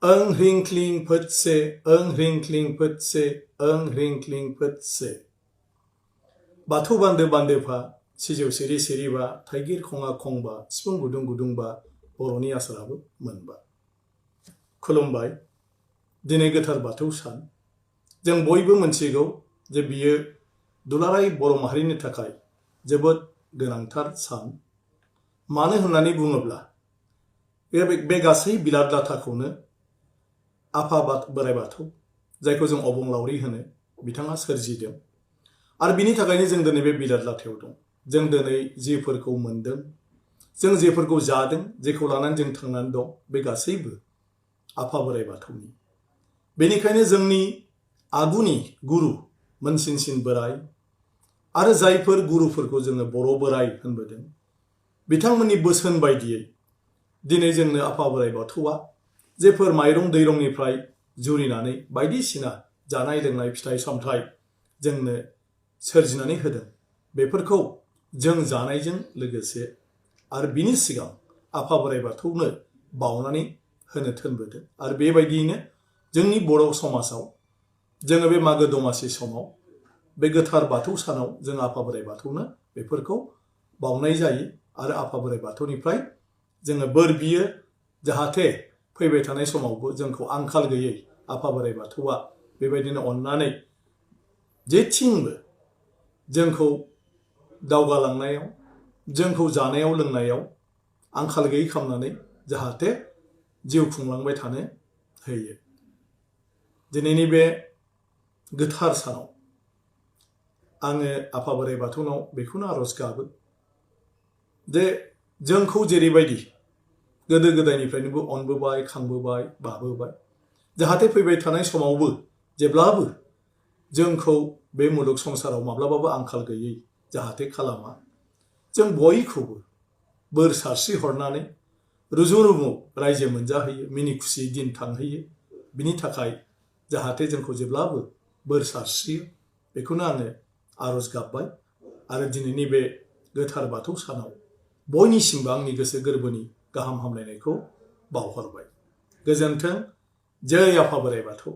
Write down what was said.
ओं ह्रिं क्लिं फुटसे ओं ह्रिं क्लिं फुटसे ओं ह्रिं क्लिं फुटसे बाथौ बान्दो बान्दोफा सिजौ सिरि सिरिबा थाइगिर खङा खंबा सिफुं गुदुं गुदुंबा बर'नि आसाराबो मोनबा। खुलुमबाय। दिनै गोथार बाथौ सान। जों बयबो मोनथिगौ जे बियो दुलाराय बर' माहारिनि थाखाय जोबोद गोनांथार सान। मानो होननानै बुङोब्ला बे गासै बिलाद लाथाखौनो आफा बोराइ बाथौ, जायखौ जों अबंलावरि होनो, बिथाङा सोरजिदों। आरो बिनि थाखायनो जों दिनै बे बिलाद लाथायाव दं। जों दिनै जिफोरखौ मोनदों, जों जेफोरखौ जादों, जेखौ लानानै जों थांनानै दं, बे गासैबो आफा बोराइ बाथौनि। बेनिखायनो जोंनि आगुनि गुरु मोनसिनसिन बोराइ आरो जायफोर गुरुफोरखौ जोङो बर' बोराइ होनबोदों, बिथांमोननि बोसोन बायदियै दिनै जोंनो आफा बोराइ बाथौआ जेफोर माइरं दैरंनिफ्राय जुरिनानै बायदिसिना जानाय लोंनाय फिथाइ सामथाइ जोंनो सोरजिनानै होदों, बेफोरखौ जों जानायजों लोगोसे आरो बिनि सिगां आफा बोराइ बाथौनो बावनानै होनो थोनबोदों। आरो बेबायदियैनो जोंनि बर' समाजाव जोङो बे मागो दमासि समाव बे गोथार बाथौ सानाव जों आफा बोराइ बाथौनो बेफोरखौ बावनाय जायो आरो आफा बोराइ बाथौनिफ्राय जोङो बोर बियो, जाहाथे फैबाय थानाय समावबो जोंखौ आंखाल गैयै आफा बोराइ बाथौआ बेबायदिनो अननानै जेथिंबो जोंखौ दावगालांनायाव, जोंखौ जानायाव लोंनायाव आंखाल गैयै खालामनानै जाहाथे जिउ खुंलांबाय थानो होयो। दिनैनि बे गोथार सानाव आङो आफा बोराइ बाथौनाव बेखौनो आरज गाबो जे जोंखौ जेरैबायदि गोदो गोदायनिफ्रायनो अनबोबाय, खांबोबाय, बाबोबाय, जाहाथे फैबाय थानाय समावबो जेब्लाबो जोंखौ बे मुलुग संसाराव माब्लाबाबो आंखाल गैयै जाहाथे खालामा। जों बयखौबो बोर सारस्रि हरनानै रुजु रुमु रायजो मोनजाहोयो, मिनि खुसियै दिन थांहोयो। बिनि थाखाय जाहाथे जोंखौ जेब्लाबो बोर सारस्रियो, बेखौनो आङो आरज गाबबाय। आरो दिनैनि बे गोथार बाथौ सानाव बयनिसिमबो आंनि गोसो गोरबोनि गाहाम हामलायनायखौ बावहरबाय। गोजोन्थों। जै आफा बोराइ बाथौ।